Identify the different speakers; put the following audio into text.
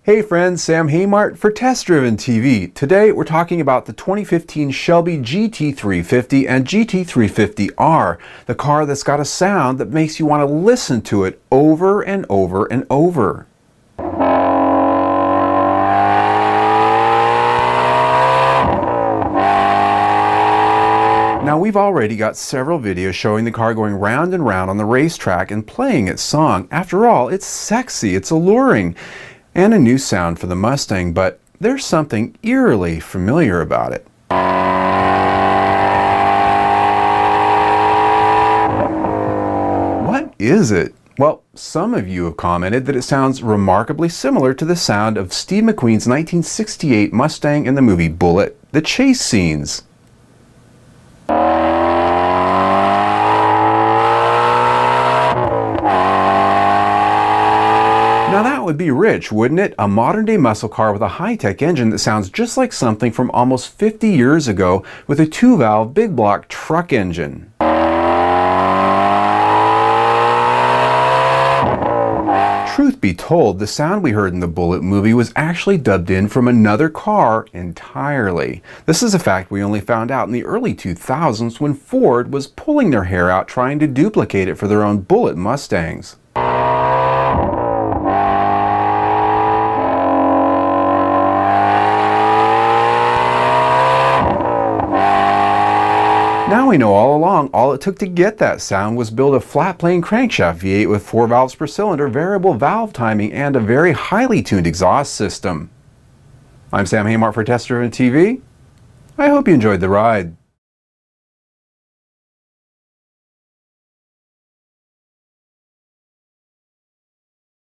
Speaker 1: Hey friends, Sam Haymart for Test Driven TV. Today we're talking about the 2015 Shelby GT350 and GT350R, the car that's got a sound that makes you want to listen to it over and over and over. Now we've already got several videos showing the car going round and round on the racetrack and playing its song. After all, it's sexy, it's alluring, and a new sound for the Mustang, but there's something eerily familiar about it. What is it? Well, some of you have commented that it sounds remarkably similar to the sound of Steve McQueen's 1968 Mustang in the movie Bullitt, the chase scenes. Now that would be rich, wouldn't it? A modern-day muscle car with a high-tech engine that sounds just like something from almost 50 years ago with a two-valve big-block truck engine. Truth be told, the sound we heard in the Bullitt movie was actually dubbed in from another car entirely. This is a fact we only found out in the early 2000s when Ford was pulling their hair out trying to duplicate it for their own Bullitt Mustangs. Now we know all along, all it took to get that sound was build a flat-plane crankshaft V8 with 4 valves per cylinder, variable valve timing, and a very highly tuned exhaust system. I'm Sam Haymart for Test Driven TV. I hope you enjoyed the ride.